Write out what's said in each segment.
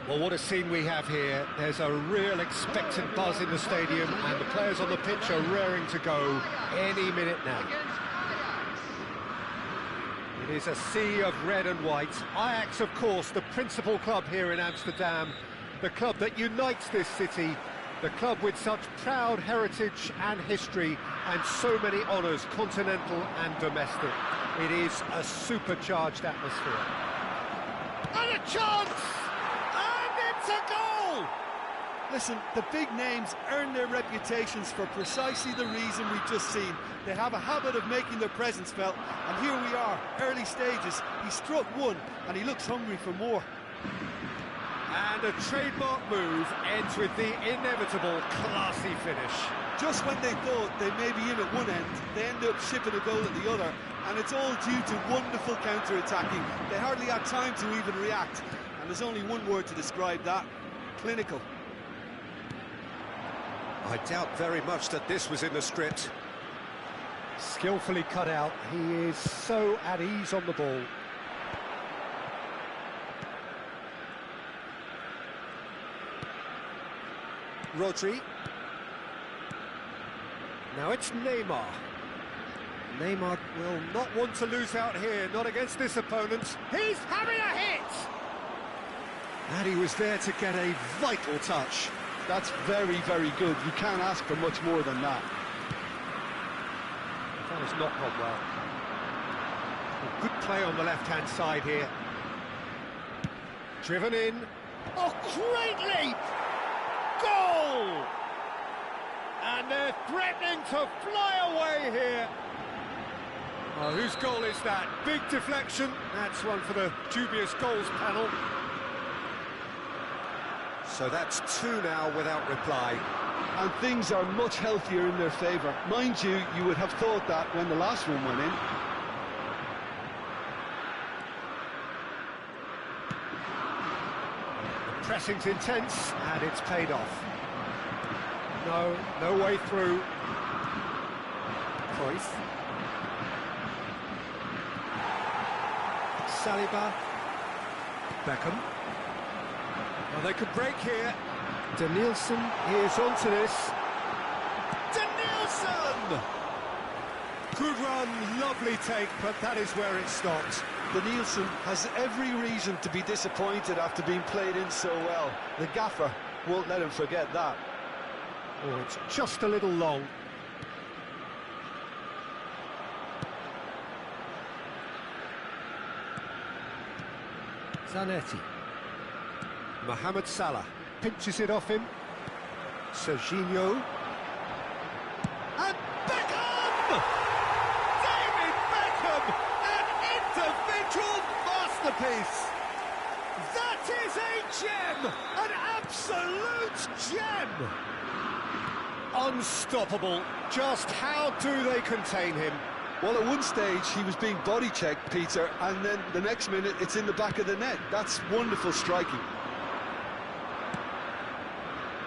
Well, what a scene we have here. There's a real expectant buzz in the stadium, and the players on the pitch are raring to go any minute now. It is a sea of red and white. Ajax, of course, the principal club here in Amsterdam, the club that unites this city, the club with such proud heritage and history and so many honours, continental and domestic. It is a supercharged atmosphere. And a chance! And it's a goal! Listen, the big names earn their reputations for precisely the reason we've just seen. They have a habit of making their presence felt, and here we are, early stages. He struck one, and he looks hungry for more. And a trademark move ends with the inevitable classy finish. Just when they thought they may be in at one end, they end up shipping a goal at the other, and it's all due to wonderful counter-attacking. They hardly had time to even react, and there's only one word to describe that: clinical. I doubt very much that this was in the script. Skillfully cut out, he is so at ease on the ball. Rodri. Now it's Neymar. Neymar will not want to lose out here, not against this opponent. He's having a hit! And he was there to get a vital touch. That's very, very good. You can't ask for much more than that. That has not gone well. A good play on the left-hand side here. Driven in. Oh, great leap! Goal! And they're threatening to fly away here. Oh, whose goal is that? Big deflection. That's one for the dubious goals panel. So that's two now without reply. And things are much healthier in their favour. Mind you, you would have thought that when the last one went in. The pressing's intense, and it's paid off. No way through. Cruyff. Saliba. Beckham. Well, they could break here. Danielson is onto this. Danielson! Good run, lovely take, but that is where it stopped. Danielson has every reason to be disappointed after being played in so well. The gaffer won't let him forget that. Oh, it's just a little long. Zanetti. Mohamed Salah pinches it off him. Serginho. And Beckham! David Beckham! An individual masterpiece! That is a gem! An absolute gem! Unstoppable. Just how do they contain him? Well, at one stage he was being body-checked, Peter, and then the next minute it's in the back of the net. That's wonderful striking.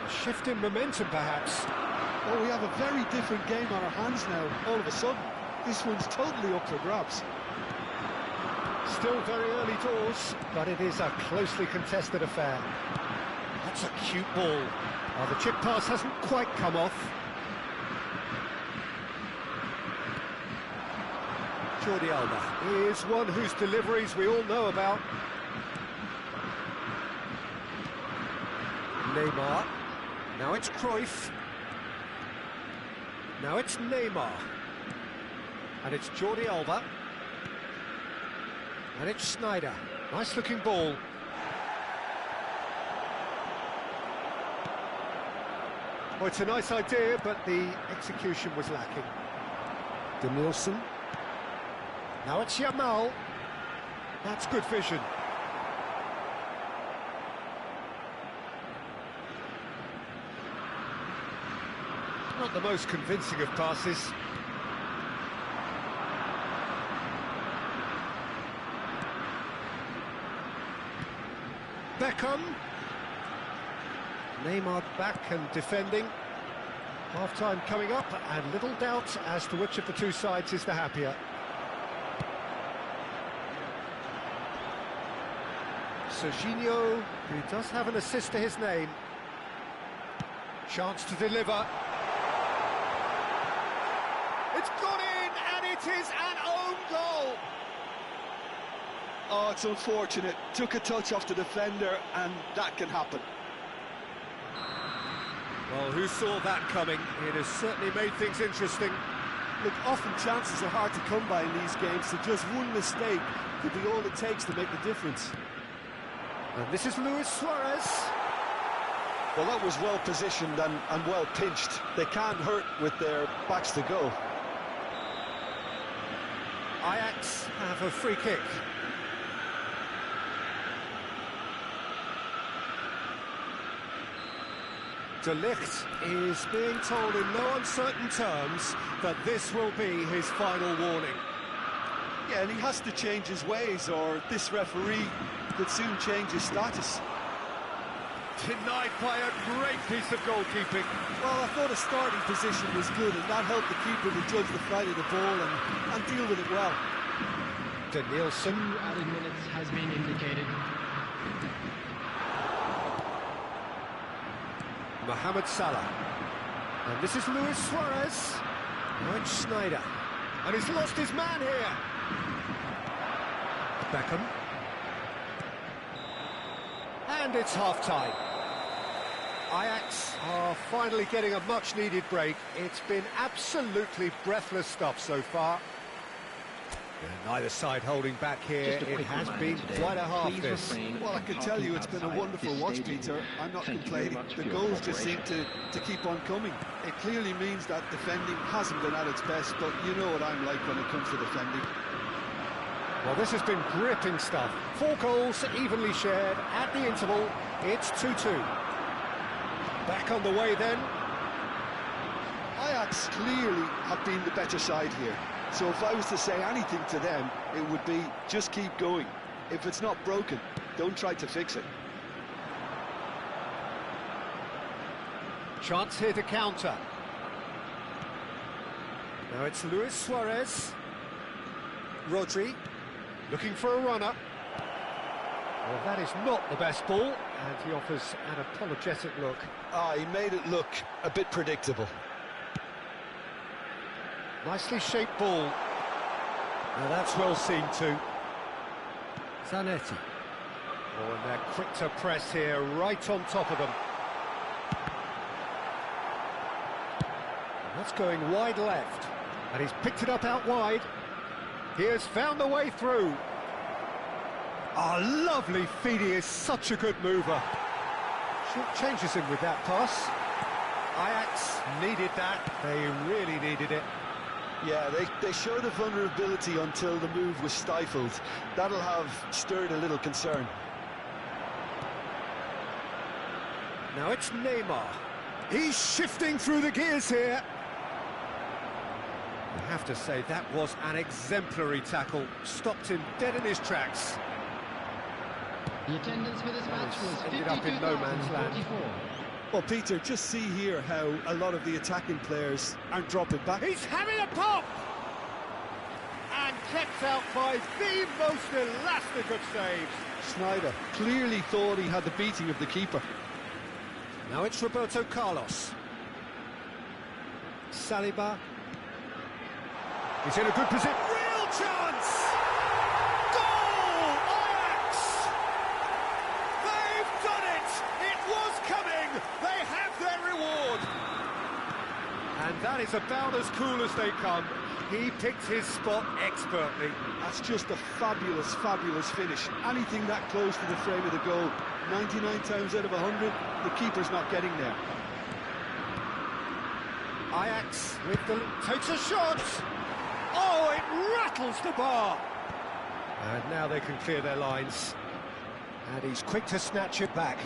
A shift in momentum, perhaps. Oh, we have a very different game on our hands now, all of a sudden. This one's totally up for grabs. Still very early doors, but it is a closely contested affair. That's a cute ball. Oh, the chip pass hasn't quite come off. Jordi Alba is one whose deliveries we all know about. Neymar. Now it's Cruyff. Now it's Neymar. And it's Jordi Alba. And it's Snyder. Nice looking ball. Well, it's a nice idea, but the execution was lacking. Danielson. Now it's Yamal. That's good vision. Not the most convincing of passes. Beckham. Neymar back and defending. Half-time coming up, and little doubt as to which of the two sides is the happier. Serginho, he does have an assist to his name. Chance to deliver. It's gone in, and it is an own goal. Oh, it's unfortunate. Took a touch off the defender, and that can happen. Well, who saw that coming? It has certainly made things interesting. Look, often chances are hard to come by in these games, so just one mistake could be all it takes to make the difference. And this is Luis Suarez. Well, that was well positioned and well pinched. They can't hurt with their backs to goal. Ajax have a free kick. De Ligt is being told in no uncertain terms that this will be his final warning. Yeah, and he has to change his ways, or this referee could soon change his status. Denied by a great piece of goalkeeping. Well, I thought his starting position was good, and that helped the keeper to judge the flight of the ball and deal with it well. Danielson. 2 added minutes has been indicated. Mohamed Salah. And this is Luis Suarez. And Schneider. And he's lost his man here. Beckham. And it's half-time. Ajax are finally getting a much-needed break. It's been absolutely breathless stuff so far. And neither side holding back here. It has been quite a half, this. Well, I can tell you it's been a wonderful watch, Peter. I'm not complaining. The goals just seem to keep on coming. It clearly means that defending hasn't been at its best, but you know what I'm like when it comes to defending. Well, this has been gripping stuff. 4 goals evenly shared at the interval. It's 2-2. Back on the way then. Ajax clearly have been the better side here. So if I was to say anything to them, it would be just keep going. If it's not broken, don't try to fix it. Chance here to counter. Now it's Luis Suarez. Rodri, looking for a runner. Well, that is not the best ball, and he offers an apologetic look. He made it look a bit predictable. Nicely shaped ball. Now that's well seen too. Zanetti. Oh, and they're quick to press here, right on top of them. And that's going wide left. And he's picked it up out wide. He has found the way through. Oh, lovely feed. He is such a good mover. Short changes him with that pass. Ajax needed that. They really needed it. Yeah, they showed a vulnerability until the move was stifled. That'll have stirred a little concern. Now it's Neymar. He's shifting through the gears here. I have to say, that was an exemplary tackle. Stopped him dead in his tracks. The attendance for this match was ended up in no man's land. 52,044. Well, Peter, just see here how a lot of the attacking players aren't dropping back. He's having a pop! And kept out by the most elastic of saves. Schneider clearly thought he had the beating of the keeper. Now it's Roberto Carlos. Saliba. He's in a good position. Real chance! Goal! Ajax! They've done it! It was coming! They have their reward! And that is about as cool as they come. He picked his spot expertly. That's just a fabulous, fabulous finish. Anything that close to the frame of the goal, 99 times out of 100, the keeper's not getting there. Ajax with the... takes a shot! Oh, it rattles the bar! And now they can clear their lines. And he's quick to snatch it back.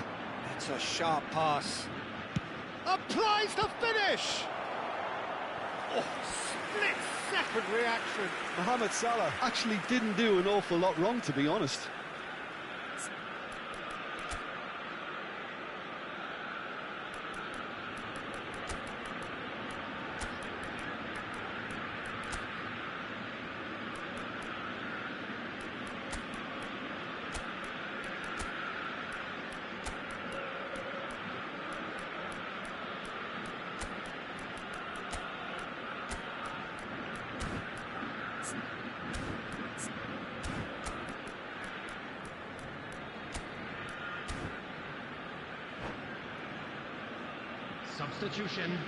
That's a sharp pass. Applies the finish! Oh, split-second reaction. Mohamed Salah actually didn't do an awful lot wrong, to be honest. Substitution.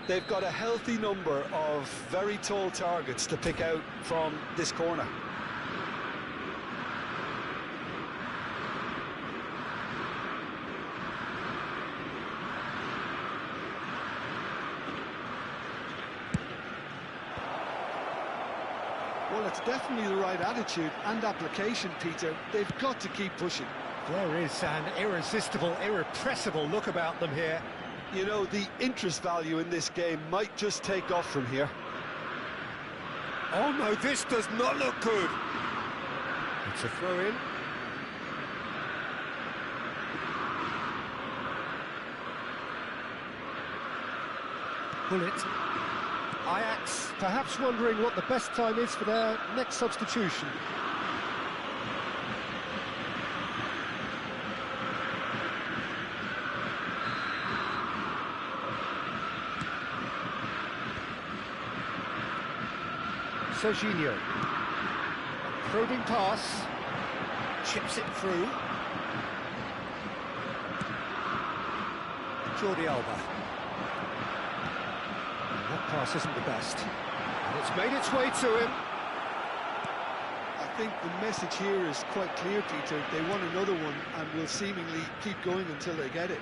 They've got a healthy number of very tall targets to pick out from this corner. Well, it's definitely the right attitude and application, Peter. They've got to keep pushing. There is an irresistible, irrepressible look about them here. You know, the interest value in this game might just take off from here. Oh no, this does not look good. It's a throw-in. Bullet. Ajax perhaps wondering what the best time is for their next substitution. Serginho. Probing pass. Chips it through. Jordi Alba. That pass isn't the best. And it's made its way to him. I think the message here is quite clear, Peter. They want another one and will seemingly keep going until they get it.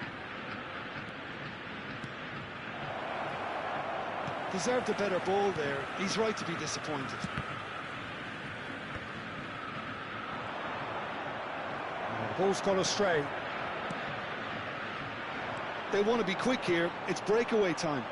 Deserved a better ball there. He's right to be disappointed. The ball's gone astray. They want to be quick here. It's breakaway time.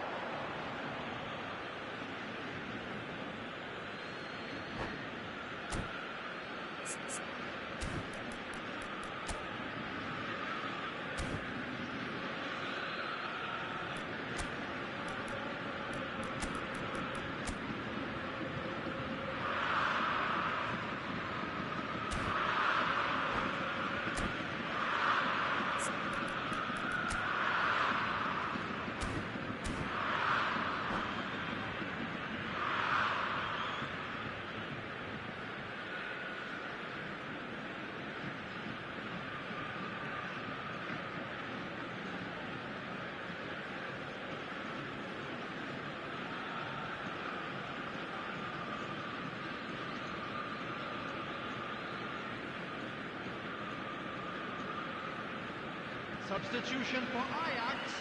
Substitution for Ajax.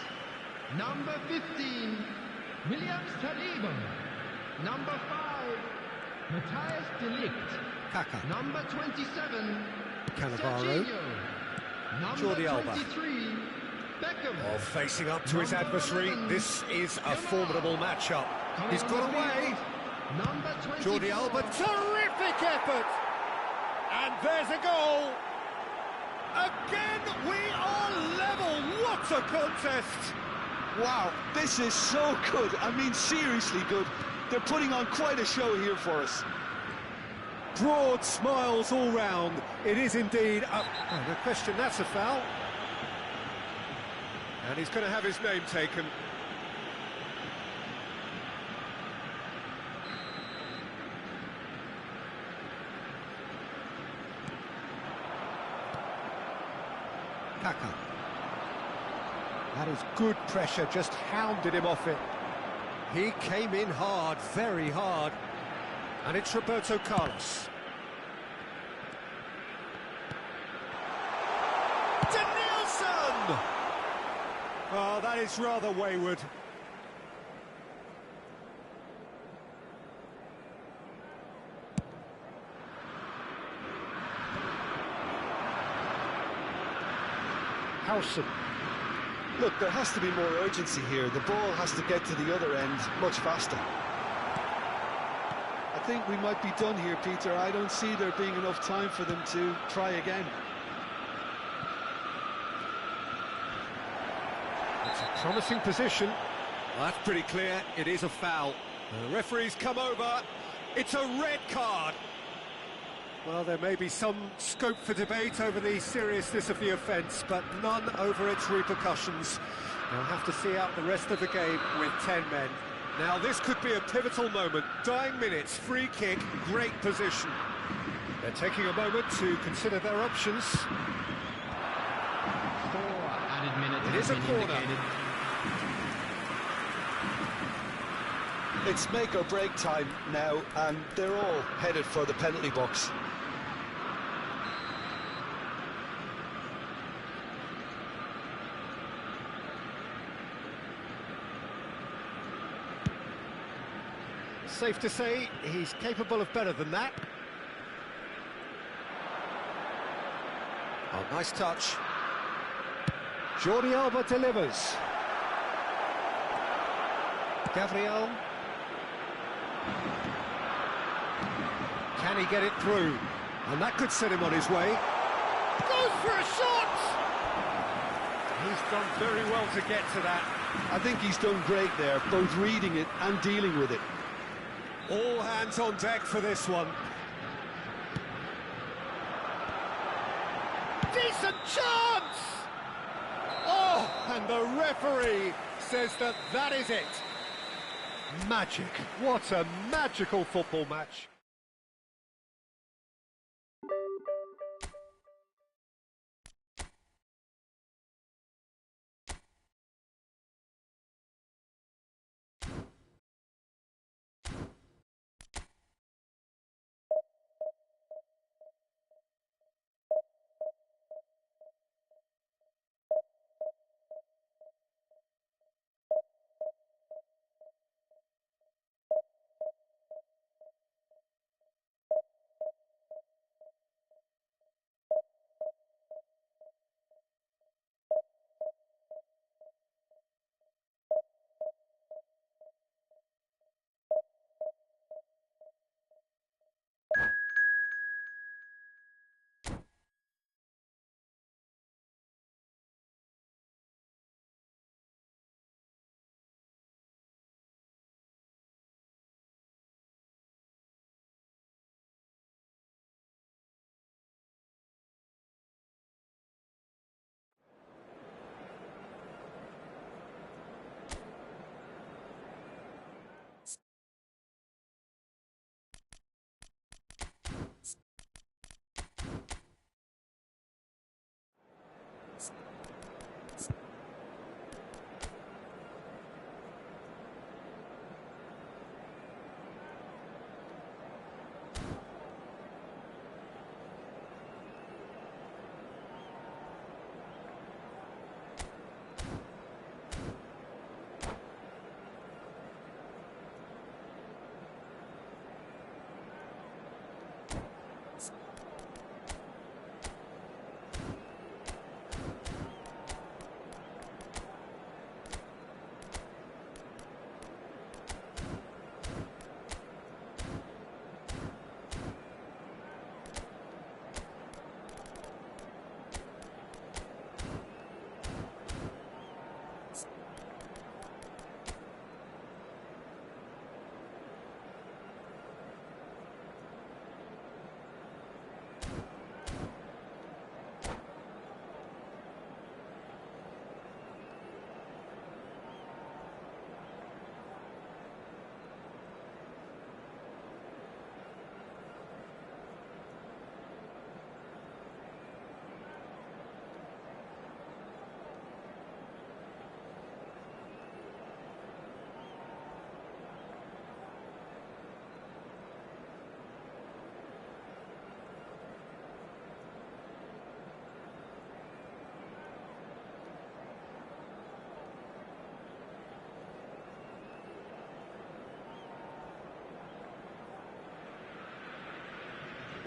Number 15, Williams Saliba. Number 5, Matthias de Ligt. Kaka. Number 27, Cannavaro. Serginho. Number Jordi Alba. 23, Beckham. Oh, facing up to his adversary. This is a formidable matchup. He's got away. Number 24. Jordi Alba, terrific effort! And there's a goal! Again, we are level! What a contest! Wow, this is so good. I mean, seriously good. They're putting on quite a show here for us. Broad smiles all round. It is indeed a... Oh, no question, that's a foul. And he's going to have his name taken. Kaka. That is good pressure, just hounded him off it. He came in hard, very hard. And it's Roberto Carlos. Danielson! Oh, that is rather wayward. Howson. Look, there has to be more urgency here. The ball has to get to the other end much faster. I think we might be done here, Peter. I don't see there being enough time for them to try again. It's a promising position. Well, that's pretty clear. It is a foul. The referee's come over. It's a red card. Well, there may be some scope for debate over the seriousness of the offence, but none over its repercussions. They'll have to see out the rest of the game with 10 men. Now, this could be a pivotal moment. Dying minutes, free kick, great position. They're taking a moment to consider their options. 4 added minutes. It is a corner. Indicated. It's make or break time now, and they're all headed for the penalty box. Safe to say, he's capable of better than that. Oh, nice touch. Jordi Alba delivers. Gabriel. Can he get it through? And that could set him on his way. Goes for a shot! He's done very well to get to that. I think he's done great there, both reading it and dealing with it. All hands on deck for this one. Decent chance! Oh, and the referee says that that is it. Magic. What a magical football match.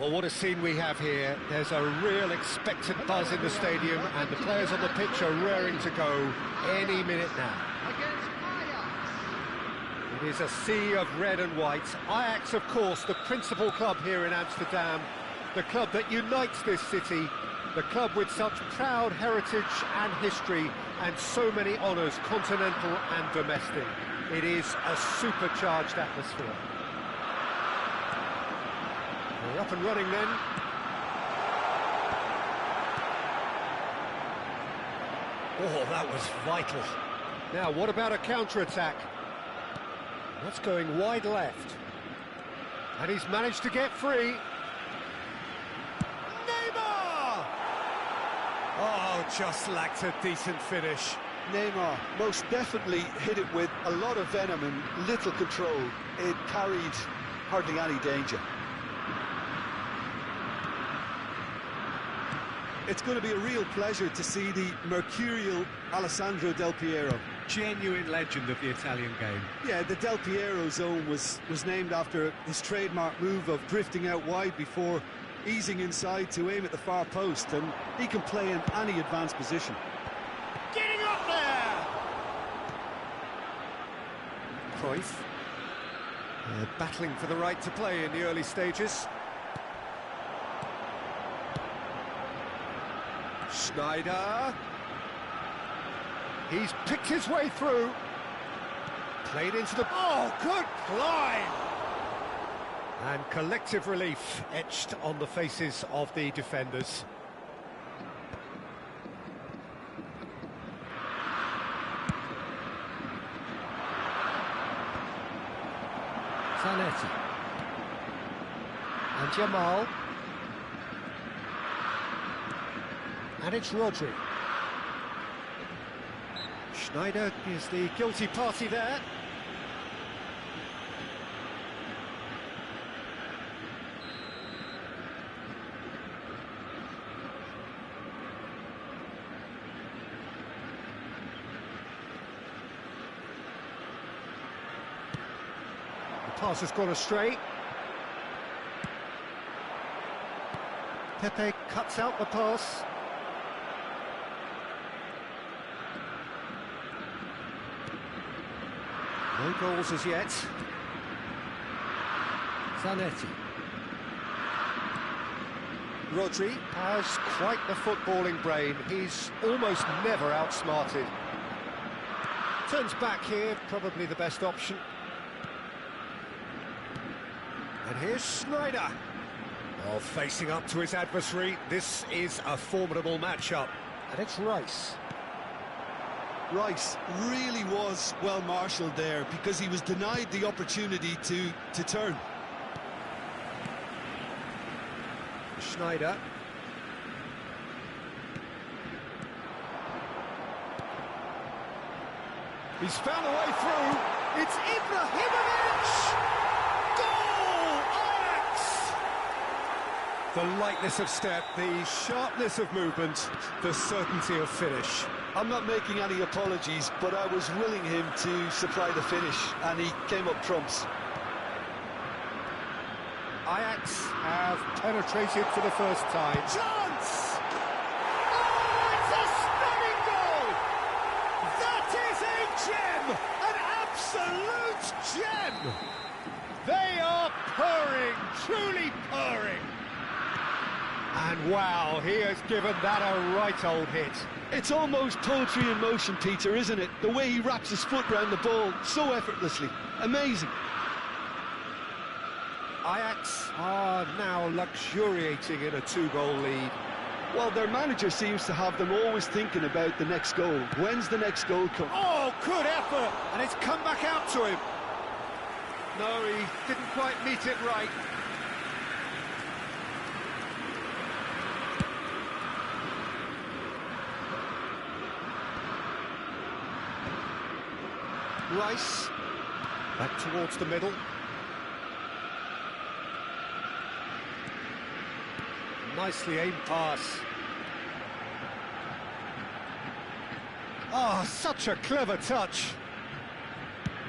Well, what a scene we have here. There's a real expectant buzz in the stadium, and the players on the pitch are raring to go any minute now. It is a sea of red and white. Ajax, of course, the principal club here in Amsterdam, the club that unites this city, the club with such proud heritage and history and so many honours, continental and domestic. It is a supercharged atmosphere. We're up and running then. Oh, that was vital. Now, what about a counter-attack? That's going wide left. And he's managed to get free. Neymar! Oh, just lacked a decent finish. Neymar most definitely hit it with a lot of venom and little control. It carried hardly any danger. It's going to be a real pleasure to see the mercurial Alessandro Del Piero. Genuine legend of the Italian game. Yeah, the Del Piero zone was named after his trademark move of drifting out wide before easing inside to aim at the far post, and he can play in any advanced position. Getting up there! Cruyff. Battling for the right to play in the early stages. Schneider. He's picked his way through. Played into the... Oh, good climb! And collective relief etched on the faces of the defenders. Zanetti. And Jamal. And it's Rodri. Schneider is the guilty party there. The pass has gone astray. Pepe cuts out the pass. No goals as yet. Zanetti. Rodri has quite the footballing brain. He's almost never outsmarted. Turns back here, probably the best option. And here's Schneider. Oh, facing up to his adversary. This is a formidable matchup. And it's Rice. Rice really was well marshalled there because he was denied the opportunity to turn. Schneider. He's found a way through. It's Ibrahimovic! Goal! Ajax! The lightness of step, the sharpness of movement, the certainty of finish. I'm not making any apologies, but I was willing him to supply the finish, and he came up trumps. Ajax have penetrated for the first time. Chance! Oh, it's a stunning goal! That is a gem! An absolute gem! They are purring, truly purring. And wow, he has given that a right old hit. It's almost poetry in motion, Peter, isn't it? The way he wraps his foot round the ball so effortlessly. Amazing. Ajax are now luxuriating in a 2-goal lead. Well, their manager seems to have them always thinking about the next goal. When's the next goal come? Oh, good effort! And it's come back out to him. No, he didn't quite meet it right. Rice, back towards the middle. Nicely aimed pass. Oh, such a clever touch.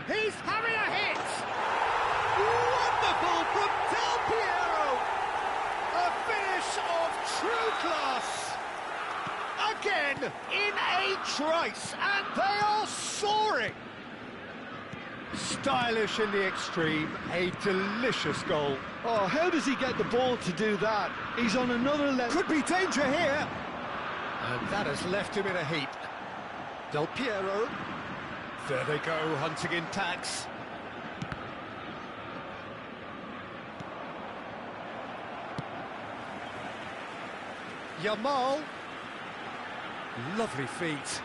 He's having a hit! Wonderful from Del Piero! A finish of true class. Again, in a trice, and they are soaring. Stylish in the extreme, a delicious goal. Oh, how does he get the ball to do that? He's on another level. Could be danger here. And that has left him in a heap. Del Piero. There they go, hunting in packs. Jamal. Lovely feet.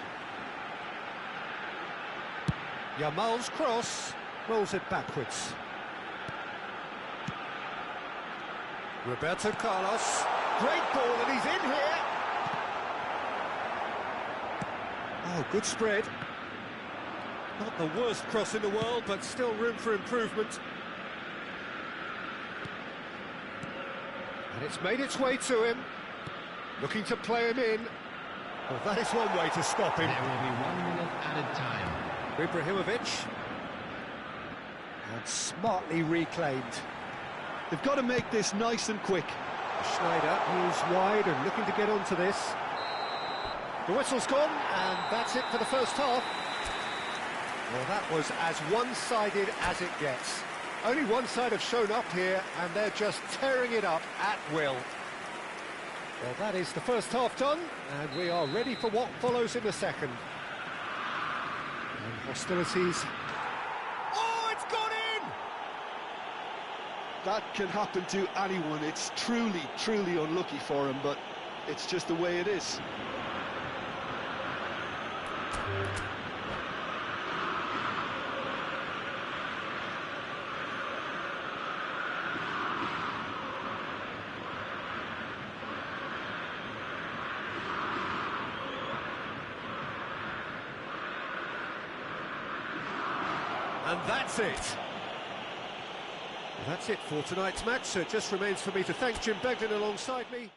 Jamal's cross rolls it backwards. Roberto Carlos, great ball, and he's in here. Oh, good spread. Not the worst cross in the world, but still room for improvement. And it's made its way to him. Looking to play him in. Well, that is one way to stop him. There will be 1 minute added time. Ibrahimovic. And smartly reclaimed. They've got to make this nice and quick. Schneider, who's wide and looking to get onto this. The whistle's gone, and that's it for the first half. Well, that was as one-sided as it gets. Only one side have shown up here, and they're just tearing it up at will. Well, that is the first half done, and we are ready for what follows in the second. And hostilities. Oh, it's gone in! That can happen to anyone. It's truly, truly unlucky for him, but it's just the way it is. And that's it. That's it for tonight's match, so it just remains for me to thank Jim Beglin alongside me.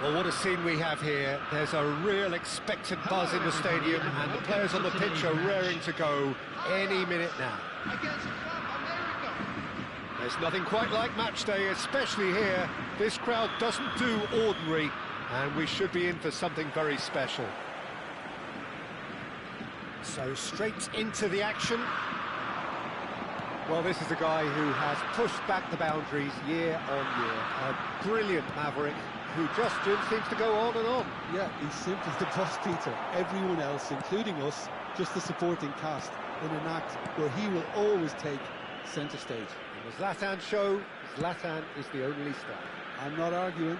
Well, what a scene we have here. There's a real expectant buzz in the stadium, and the players on the pitch are raring to go any minute now. There's nothing quite like match day, especially here. This crowd doesn't do ordinary, and we should be in for something very special. So straight into the action. Well, this is a guy who has pushed back the boundaries year on year. A brilliant maverick who just seems to go on and on. Yeah, he's simply the boss, Peter. Everyone else, including us, just the supporting cast in an act where he will always take centre stage. In the Zlatan show, Zlatan is the only star. I'm not arguing.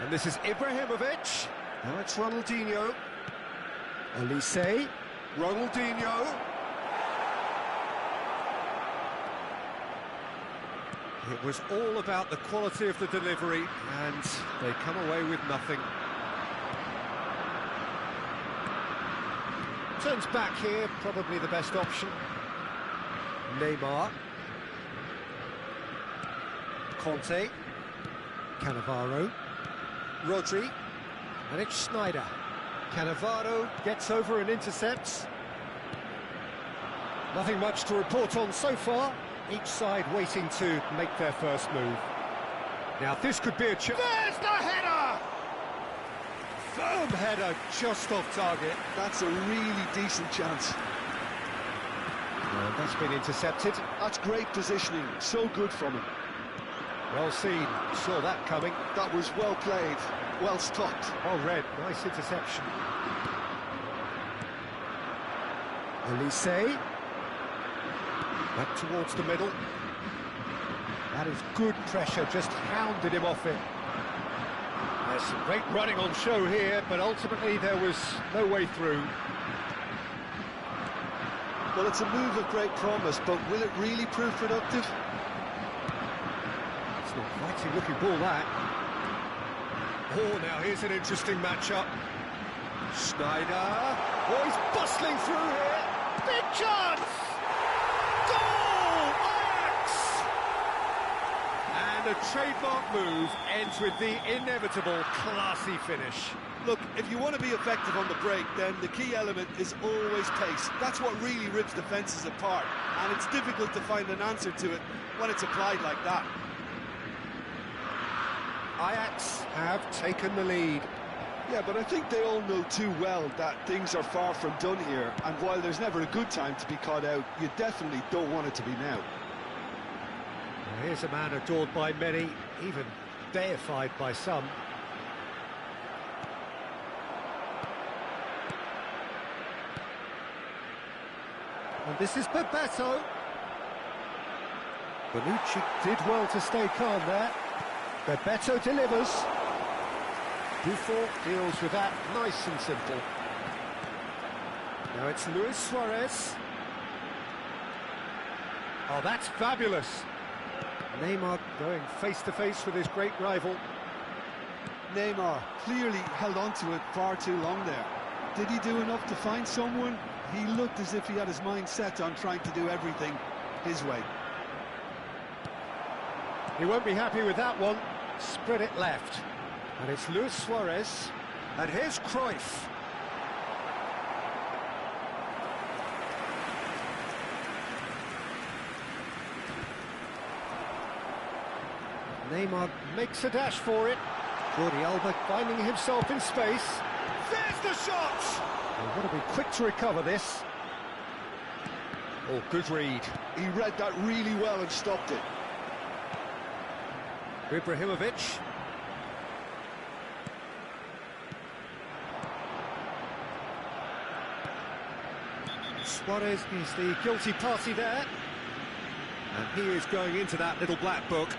And this is Ibrahimovic. Now it's Ronaldinho. Olise. Ronaldinho. It was all about the quality of the delivery, and they come away with nothing. Turns back here, probably the best option. Neymar. Conte. Cannavaro. Rodri. And it's Schneider. Cannavaro gets over and intercepts. Nothing much to report on so far. Each side waiting to make their first move. Now this could be a chance. There's the header! Firm header, just off target. That's a really decent chance. And that's been intercepted. That's great positioning, so good from him. Well seen, saw that coming. That was well played, well stopped. Well read, nice interception. Olise. Back towards the middle. That is good pressure, just hounded him off it. There's some great running on show here, but ultimately there was no way through. Well, it's a move of great promise, but will it really prove productive? It's not fighting looking ball, that. Oh, now here's an interesting matchup. Schneider. Oh, he's bustling through here. Big chance! Goal! Ajax! And a trademark move ends with the inevitable classy finish. Look, if you want to be effective on the break, then the key element is always pace. That's what really rips defences apart, and it's difficult to find an answer to it when it's applied like that. Ajax have taken the lead. Yeah, but I think they all know too well that things are far from done here, and while there's never a good time to be caught out, you definitely don't want it to be now. Well, here's a man adored by many, even deified by some. And this is Bebeto. Bonucci did well to stay calm there. Bebeto delivers. Buffon deals with that nice and simple. Now it's Luis Suarez. Oh, that's fabulous. Neymar going face-to-face with his great rival. Neymar clearly held on to it far too long there. Did he do enough to find someone? He looked as if he had his mind set on trying to do everything his way. He won't be happy with that one. Spread it left. And it's Luis Suarez. And here's Cruyff. Neymar makes a dash for it. Jordi Alba finding himself in space. There's the shot! They've got to be quick to recover this. Oh, good read. He read that really well and stopped it. Ibrahimovic. Suarez is the guilty party there. And he is going into that little black book.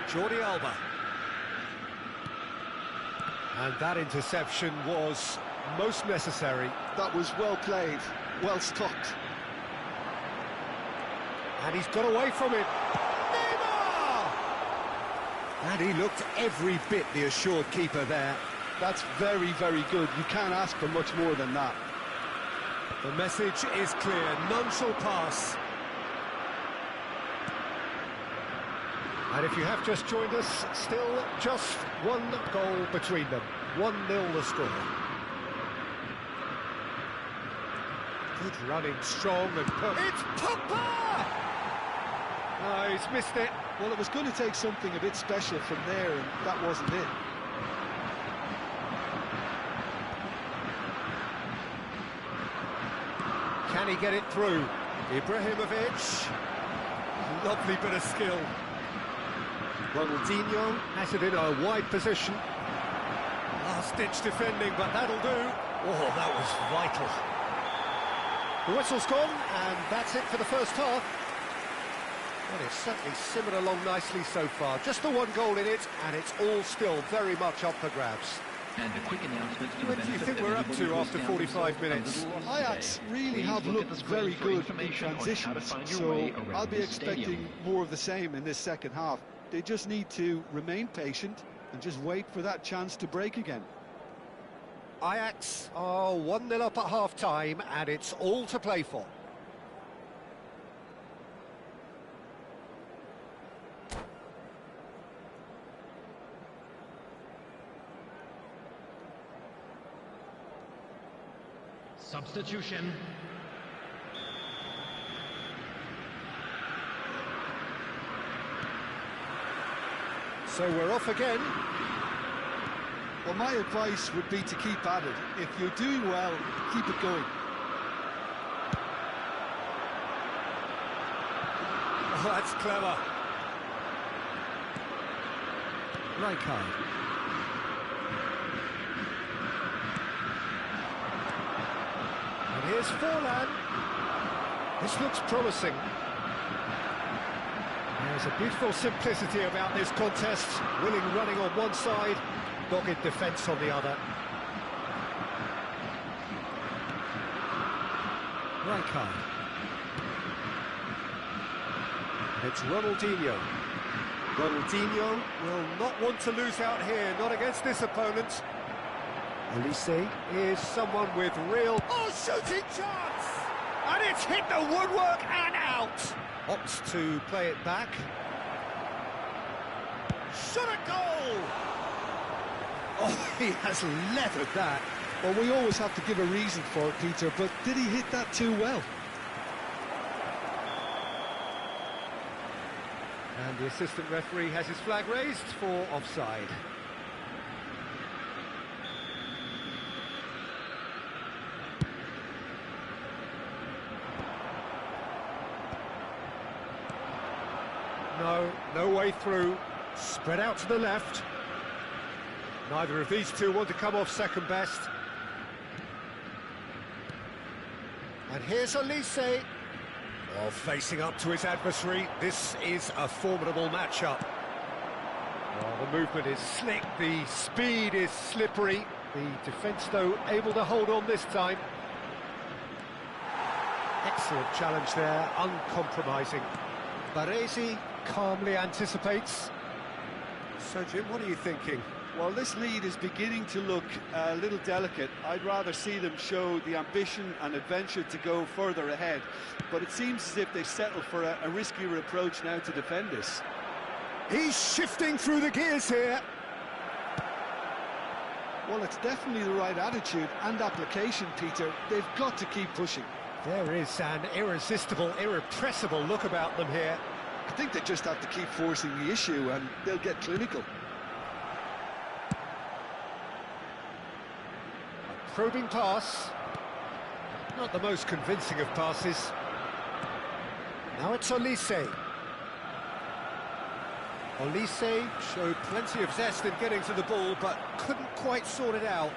Jordi Alba. And that interception was most necessary. That was well played, well stopped. And he's got away from it. Neymar! And he looked every bit the assured keeper there. That's very, very good. You can't ask for much more than that. The message is clear, none shall pass. And if you have just joined us, still just one goal between them. 1-0 the score. Good running, strong and perfect. It's Pogba! Oh, he's missed it. Well, it was going to take something a bit special from there, and that wasn't it. Can he get it through? Ibrahimovic. Lovely bit of skill. Ronaldinho has it in a wide position. Last-ditch defending, but that'll do. Oh, that was vital. The whistle's gone, and that's it for the first half. Well, it's certainly simmered along nicely so far. Just the one goal in it, and it's all still very much up for grabs. And a quick announcement to What do you think we're up to after 45 minutes? Ajax really have looked very good in transitions, so I'll be expecting more of the same in this second half. They just need to remain patient and just wait for that chance to break again. Ajax are 1-0 up at half-time, and it's all to play for. Substitution. So we're off again. Well, my advice would be to keep at it. If you're doing well, keep it going. Oh, that's clever. Rijkaard. And here's Forlan. This looks promising. There's a beautiful simplicity about this contest. Willing running on one side, dogged defence on the other. Rijkaard. It's Ronaldinho. Ronaldinho will not want to lose out here, not against this opponent. Elise is someone with real... Oh, shooting chance! And it's hit the woodwork and out! Opts to play it back. Shot a goal! Oh, he has leathered that. Well, we always have to give a reason for it, Peter, but did he hit that too well? And the assistant referee has his flag raised for offside. No way through. Spread out to the left. Neither of these two want to come off second best. And here's Elise. Oh, facing up to his adversary. This is a formidable matchup. Oh, the movement is slick, the speed is slippery. The defence, though, able to hold on this time. Excellent challenge there, uncompromising. Baresi calmly anticipates. So, Jim, what are you thinking? Well, this lead is beginning to look a little delicate. I'd rather see them show the ambition and adventure to go further ahead. But it seems as if they've settled for a riskier approach now to defend this. He's shifting through the gears here. Well, it's definitely the right attitude and application, Peter. They've got to keep pushing. There is an irresistible, irrepressible look about them here. I think they just have to keep forcing the issue and they'll get clinical. A probing pass. Not the most convincing of passes. Now it's Elise. Elise showed plenty of zest in getting to the ball, but couldn't quite sort it out.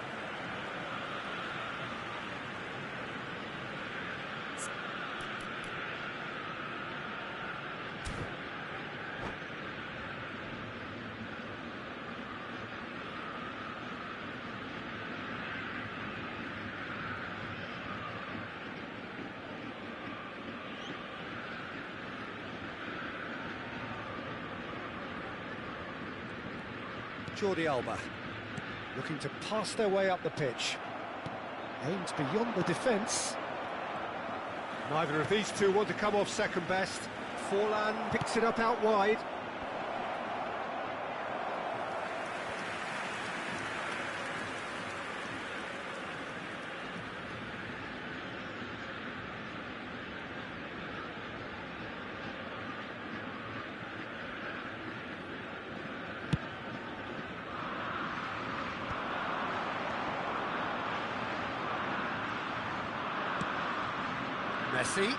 Jordi Alba, looking to pass their way up the pitch. Aims beyond the defence. Neither of these two want to come off second best. Forlan picks it up out wide. Messi.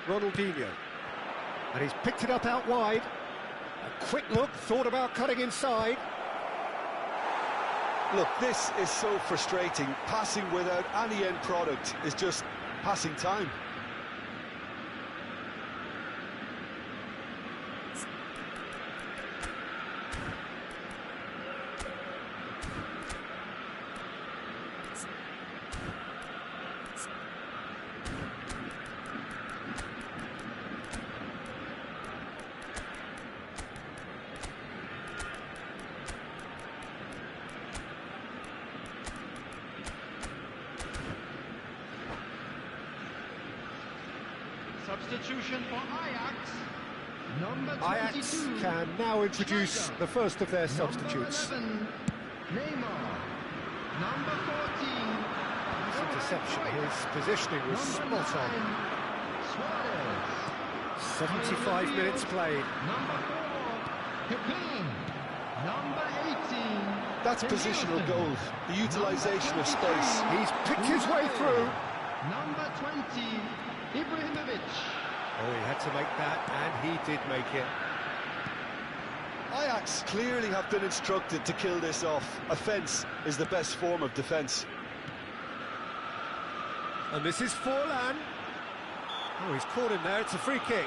Ronaldinho. And he's picked it up out wide. A quick look, thought about cutting inside. Look, this is so frustrating. Passing without any end product is just passing time. Substitution for Ajax. Number 22. Ajax can now introduce the first of their substitutes. Number 11, Neymar. Number 14. His interception, his positioning was spot on. Suarez. 75 minutes played. Number 4, Pepin. Number 18. That's positional goals, the utilisation of space. He's picked his way through. Number 20, Ibrahimovic. Oh, he had to make that, and he did make it. Ajax clearly have been instructed to kill this off. Offence is the best form of defence. And this is Forlan. Oh, he's caught him there, it's a free kick.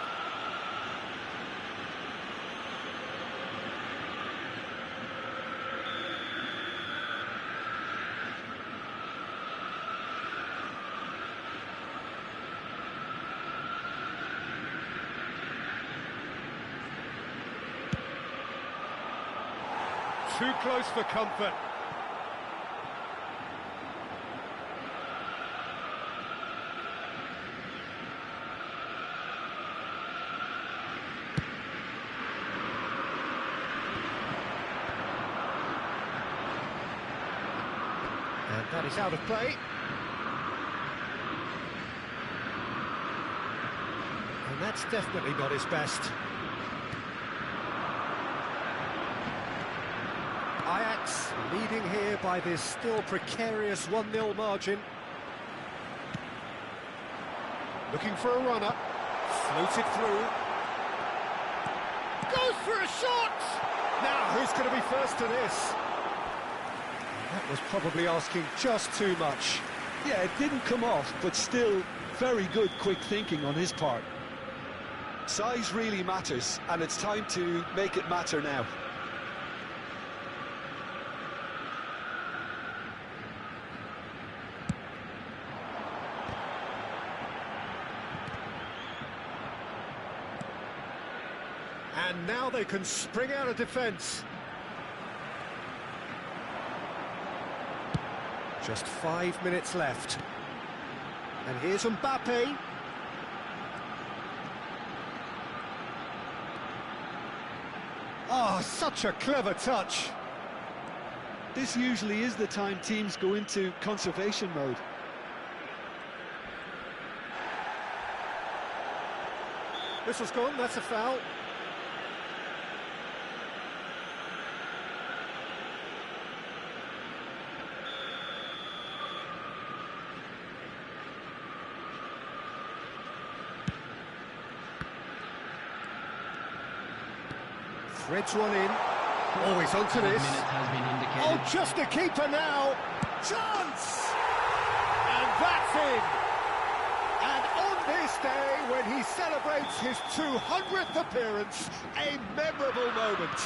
Too close for comfort. And that is out of play. And that's definitely not his best. Ajax leading here by this still precarious 1-0 margin. Looking for a runner. Floated through. Goes for a shot! Now, who's going to be first to this? That was probably asking just too much. Yeah, it didn't come off, but still very good quick thinking on his part. Size really matters, and it's time to make it matter now. And now they can spring out of defence. Just 5 minutes left. And here's Mbappe. Oh, such a clever touch. This usually is the time teams go into conservation mode. Whistle's gone, that's a foul. Threads one in. Oh, he's onto this. Has been indicated. Oh, just a keeper now. Chance! And that's in. And on this day, when he celebrates his 200th appearance, a memorable moment.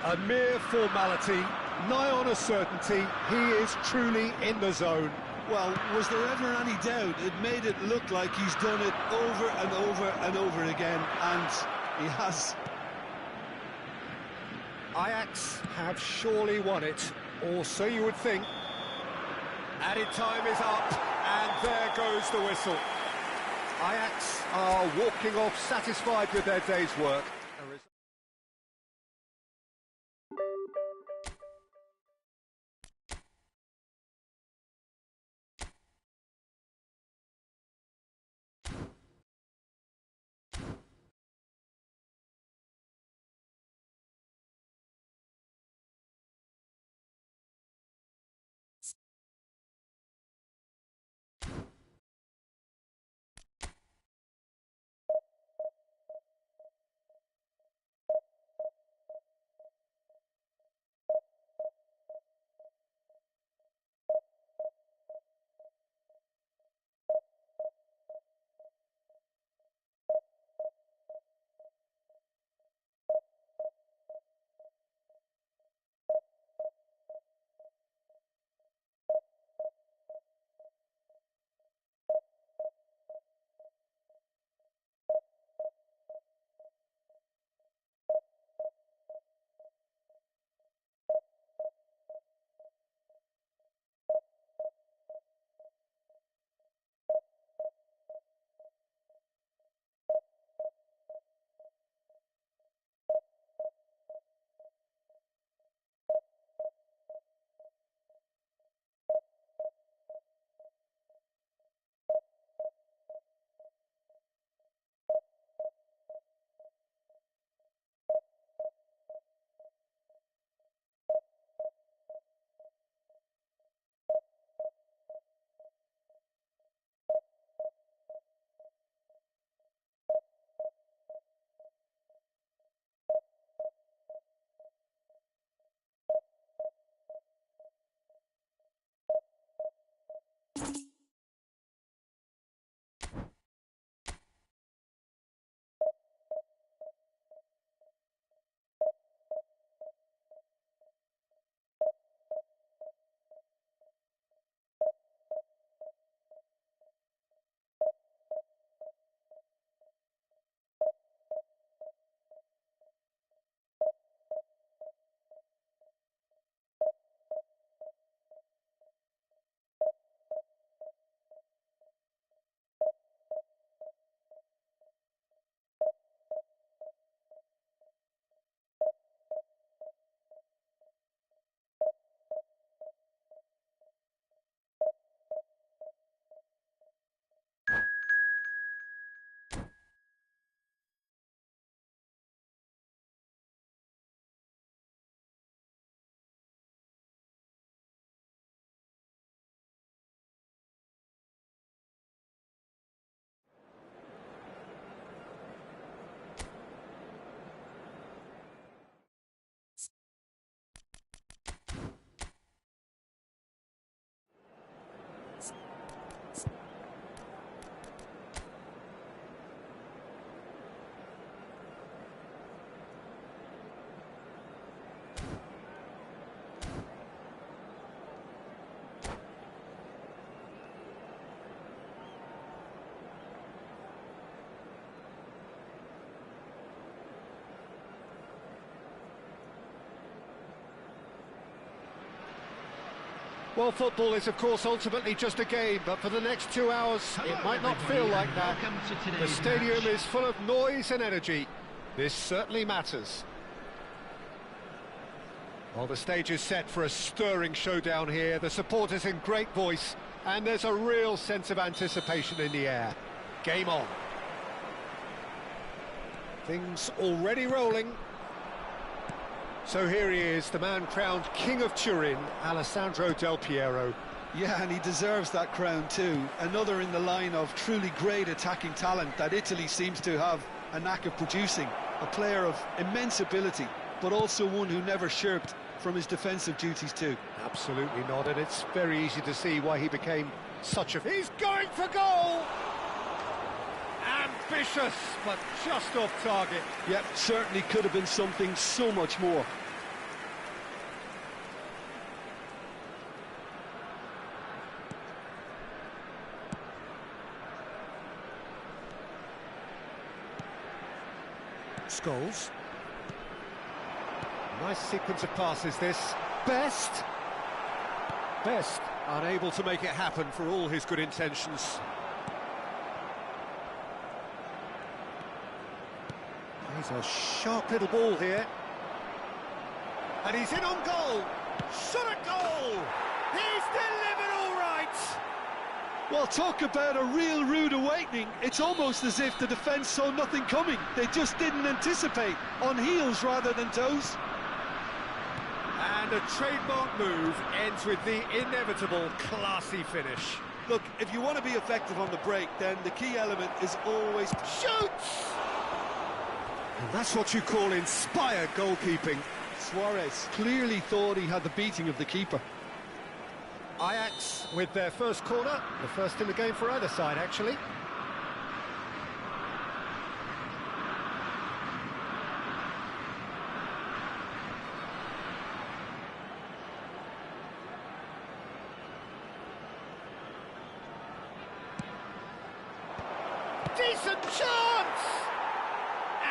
A mere formality, nigh on a certainty, he is truly in the zone. Well, was there ever any doubt? It made it look like he's done it over and over and over again, and He has. Ajax have surely won it, or so you would think. Added time is up, and there goes the whistle. Ajax are walking off satisfied with their day's work. Well, football is, of course, ultimately just a game, but for the next 2 hours, it might not feel like that. The stadium is full of noise and energy. This certainly matters. Well, the stage is set for a stirring showdown here. The supporters in great voice, and there's a real sense of anticipation in the air. Game on. Things already rolling. So here he is, the man crowned King of Turin, Alessandro Del Piero. Yeah, and he deserves that crown too. Another in the line of truly great attacking talent that Italy seems to have a knack of producing. A player of immense ability, but also one who never shirked from his defensive duties too. Absolutely not, and it's very easy to see why he became such a... He's going for goal! Ambitious, but just off target. Yep, certainly could have been something so much more. Scholes. Nice sequence of passes this. Best unable to make it happen for all his good intentions. He's a sharp little ball here. And he's in on goal. Shot at goal. He's delivered all right. Well, talk about a real rude awakening. It's almost as if the defence saw nothing coming. They just didn't anticipate, on heels rather than toes. And a trademark move ends with the inevitable classy finish. Look, if you want to be effective on the break, then the key element is always Shoots! And that's what you call inspired goalkeeping. Suarez clearly thought he had the beating of the keeper. Ajax with their first corner, the first in the game for either side, actually. Decent chance!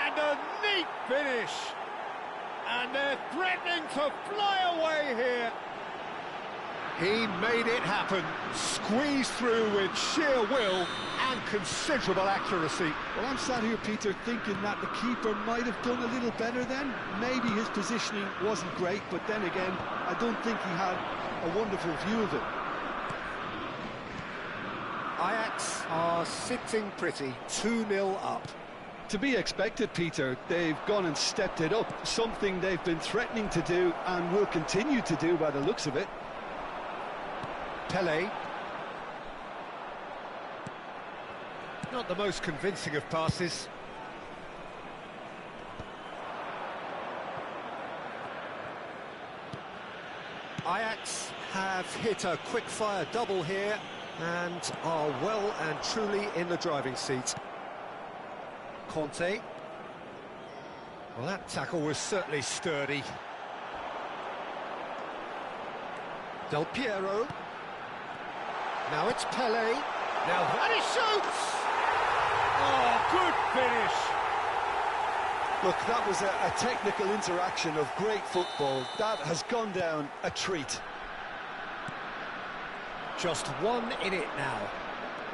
And a neat finish! And they're threatening to fly away here. He made it happen, squeezed through with sheer will and considerable accuracy. Well, I'm sat here, Peter, thinking that the keeper might have done a little better then. Maybe his positioning wasn't great, but then again, I don't think he had a wonderful view of it. Ajax are sitting pretty, 2-0 up. To be expected, Peter. They've gone and stepped it up, something they've been threatening to do and will continue to do by the looks of it. Pelé. Not the most convincing of passes. Ajax have hit a quick-fire double here and are well and truly in the driving seat. Conte. Well, that tackle was certainly sturdy. Del Piero. Now it's Pelé. Now that he shoots! Oh, good finish! Look, that was a technical interaction of great football. That has gone down a treat. Just one in it now.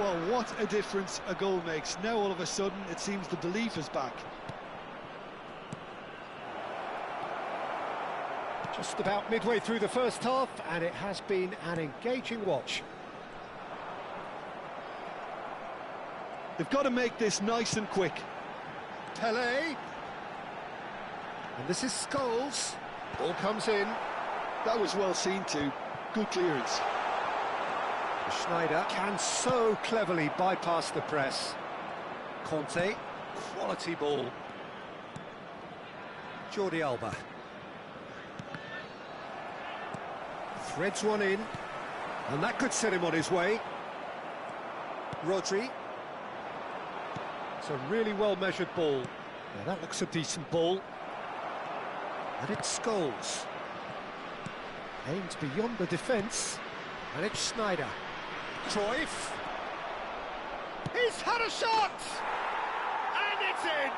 Well, what a difference a goal makes. Now all of a sudden it seems the belief is back. Just about midway through the first half, and it has been an engaging watch. They've got to make this nice and quick. Pelé. And this is Scholes. Ball comes in. That was well seen too. Good clearance. Schneider can so cleverly bypass the press. Conte, quality ball. Jordi Alba. Threads one in, and that could set him on his way. Rodri. It's a really well-measured ball. Now that looks a decent ball. And it's Scholes. Aimed beyond the defence, and it's Schneider. Cruyff. He's had a shot! And it's in!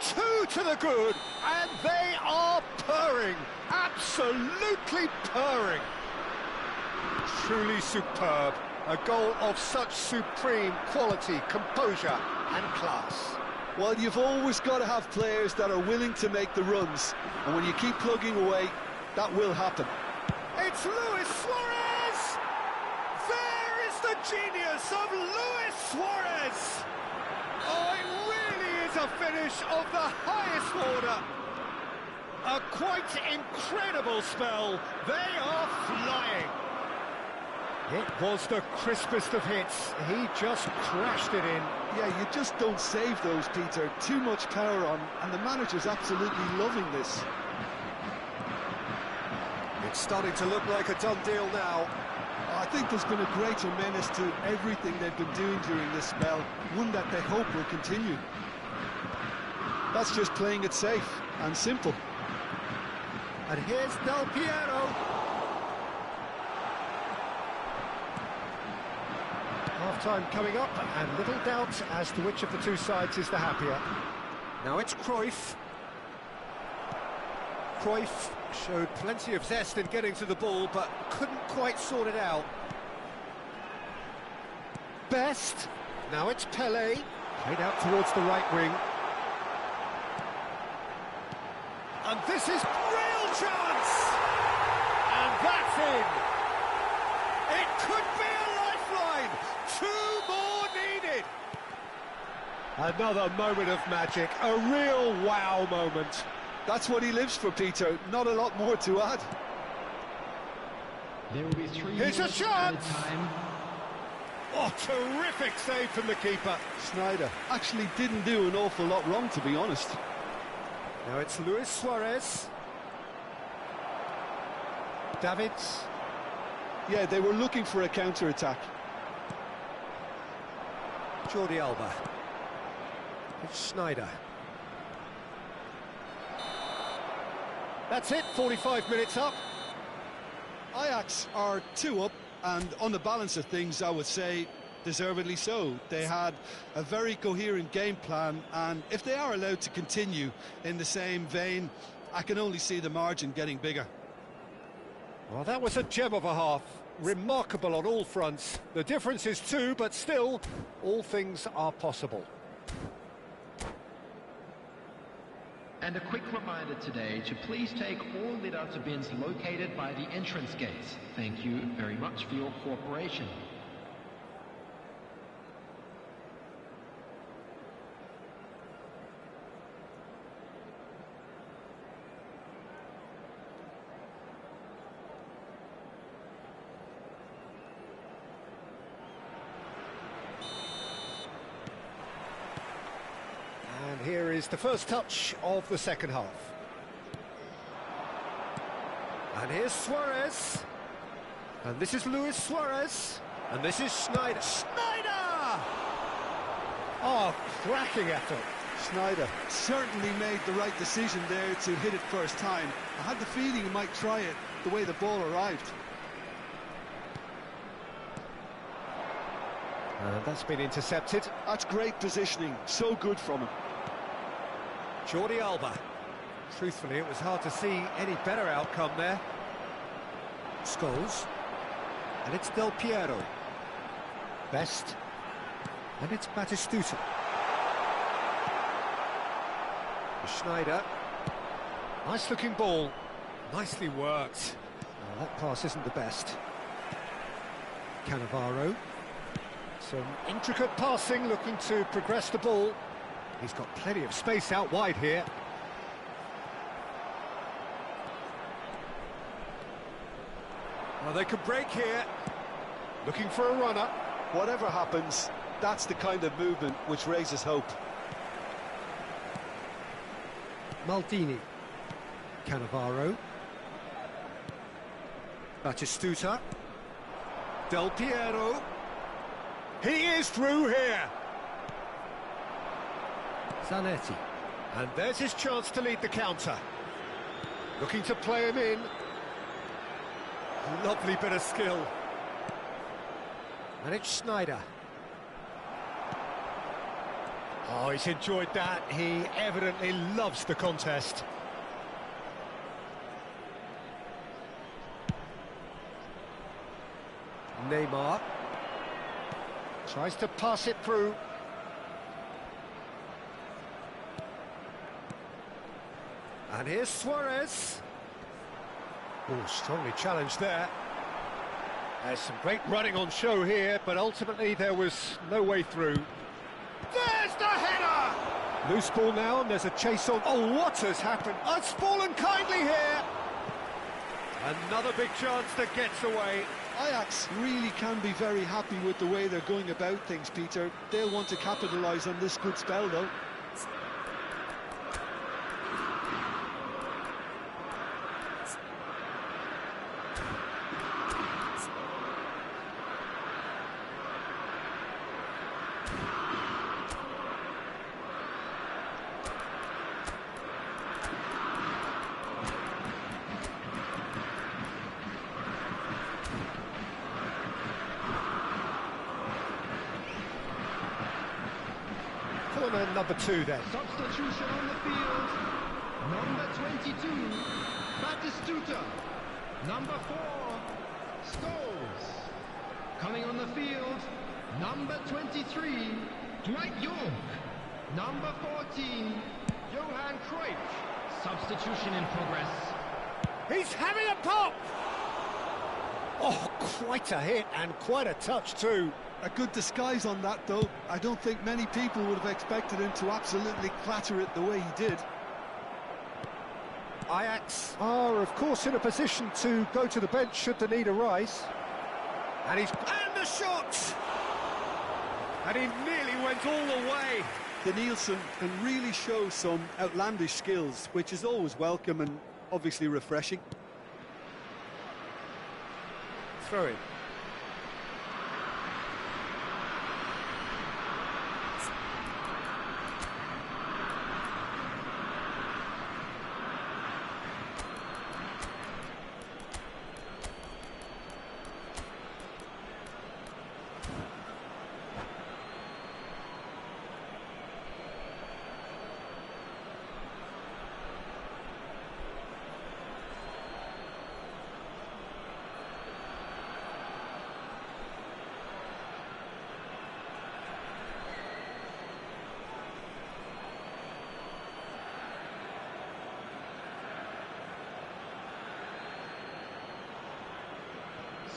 Two to the good, and they are purring. Absolutely purring. Truly superb. A goal of such supreme quality, composure and class. Well, you've always got to have players that are willing to make the runs, and when you keep plugging away, that will happen. It's Luis Suarez! There is the genius of Luis Suarez! Oh, it really is a finish of the highest order. A quite incredible spell. They are flying. It was the crispest of hits. He just crashed it in. Yeah, you just don't save those, Peter. Too much power on, and the manager's absolutely loving this. It's starting to look like a done deal now. I think there's been a greater menace to everything they've been doing during this spell, one that they hope will continue. That's just playing it safe and simple. And here's Del Piero. Half-time coming up, and little doubt as to which of the two sides is the happier. Now it's Cruyff. Cruyff showed plenty of zest in getting to the ball, but couldn't quite sort it out. Best. Now it's Pelé. Played out towards the right wing. And this is real chance! And that's in! It could be a lifeline! 2 more needed! Another moment of magic, a real wow moment. That's what he lives for, Peter. Not a lot more to add. There will be 3 Here's a minutes shot! added time. Oh, terrific save from the keeper. Sneijder actually didn't do an awful lot wrong, to be honest. Now it's Luis Suarez. Davids. Yeah, they were looking for a counter-attack. Jordi Alba. It's Sneijder. That's it, 45 minutes up. Ajax are 2 up, and on the balance of things, I would say deservedly so. They had a very coherent game plan, and if they are allowed to continue in the same vein, I can only see the margin getting bigger. Well, that was a gem of a half. Remarkable on all fronts. The difference is 2, but still, all things are possible. And a quick reminder today to please take all lit-out bins located by the entrance gates. Thank you very much for your cooperation. And here is the first touch of the second half. And here's Suarez. And this is Luis Suarez. And this is Sneijder. Sneijder! Oh, cracking effort. Sneijder certainly made the right decision there to hit it first time. I had the feeling he might try it the way the ball arrived. And that's been intercepted. That's great positioning, so good from him. Jordi Alba. Truthfully, it was hard to see any better outcome there. Scholes. And it's Del Piero. Best. And it's Batistuta. Sneijder. Nice looking ball. Nicely worked. Well, that pass isn't the best. Cannavaro. Some intricate passing, looking to progress the ball. He's got plenty of space out wide here. Well, they could break here. Looking for a runner. Whatever happens, that's the kind of movement which raises hope. Maldini. Cannavaro. Batistuta. Del Piero. He is through here. Zanetti. And there's his chance to lead the counter. Looking to play him in. Lovely bit of skill. And it's Sneijder. Oh, he's enjoyed that. He evidently loves the contest. Neymar. Tries to pass it through. And here's Suarez. Oh, strongly challenged there. There's some great running on show here, but ultimately there was no way through. There's the header! Loose ball now, and there's a chase on. Oh, what has happened? Oh, it's fallen kindly here. Another big chance that gets away. Ajax really can be very happy with the way they're going about things, Peter. They'll want to capitalise on this good spell, though. and number 2 then. Substitution on the field. Number 22, Batistuta. Number 4, Scholes. Coming on the field, number 23, Dwight York. Number 14, Johan Cruyff. Substitution in progress. He's having a pop! Oh, quite a hit and quite a touch too. A good disguise on that, though. I don't think many people would have expected him to absolutely clatter it the way he did. Ajax are, of course, in a position to go to the bench should the need arise. And the shot! And he nearly went all the way. The Nielsen can really show some outlandish skills, which is always welcome and obviously refreshing. Throw in.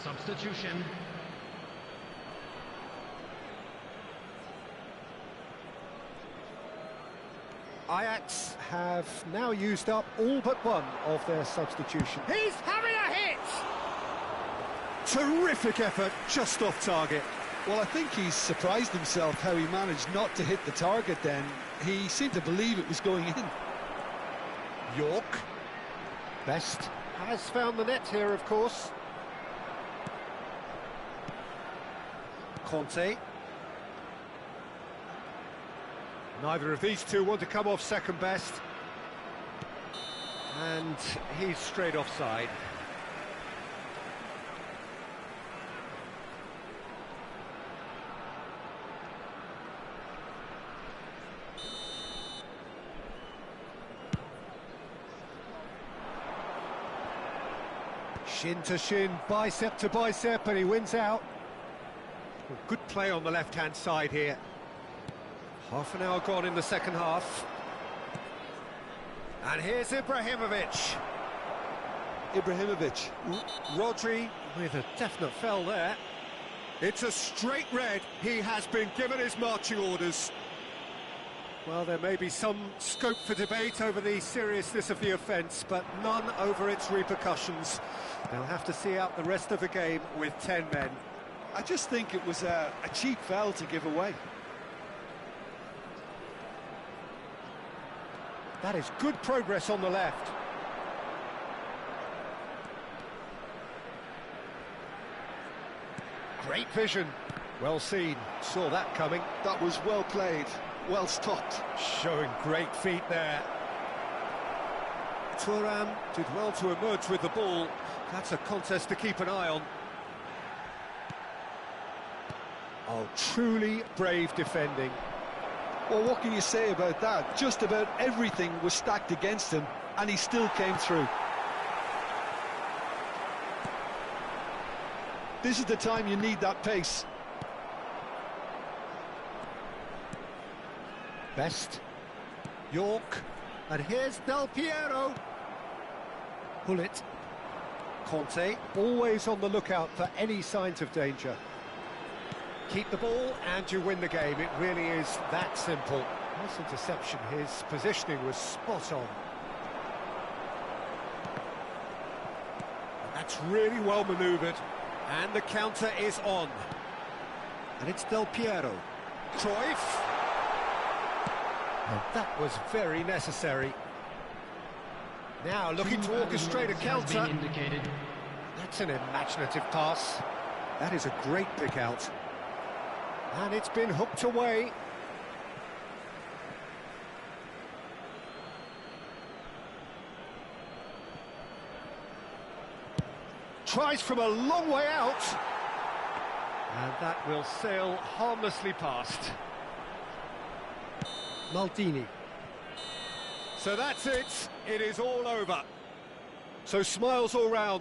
Substitution. Ajax have now used up all but one of their substitutions. He's having a hit! Terrific effort, just off target. Well, I think he's surprised himself how he managed not to hit the target then. He seemed to believe it was going in. York. Best has found the net here, of course. Conte. Neither of these two want to come off second best. And he's straight offside. Shin to shin, bicep to bicep, and he wins out. Good play on the left-hand side here. Half an hour gone in the second half. And here's Ibrahimovic. Rodri with a definite foul there. It's a straight red. He has been given his marching orders. Well, there may be some scope for debate over the seriousness of the offence, but none over its repercussions. They'll have to see out the rest of the game with 10 men. I just think it was a cheap foul to give away. That is good progress on the left. Great vision. Well seen. Saw that coming. That was well played, well stopped. Showing great feet there. Thuram did well to emerge with the ball. That's a contest to keep an eye on. Oh, truly brave defending. Well, what can you say about that? Just about everything was stacked against him, and he still came through. This is the time you need that pace. Best. York. And here's Del Piero. Pull it. Conte, always on the lookout for any signs of danger. Keep the ball and you win the game. It really is that simple. Nice interception. His positioning was spot on. And that's really well manoeuvred. And the counter is on. And it's Del Piero. Cruyff. And that was very necessary. Now looking to orchestrate a counter. That's an imaginative pass. That is a great pick out. And it's been hooked away. Tries from a long way out. And that will sail harmlessly past. Maldini. So that's it. It is all over. So smiles all round.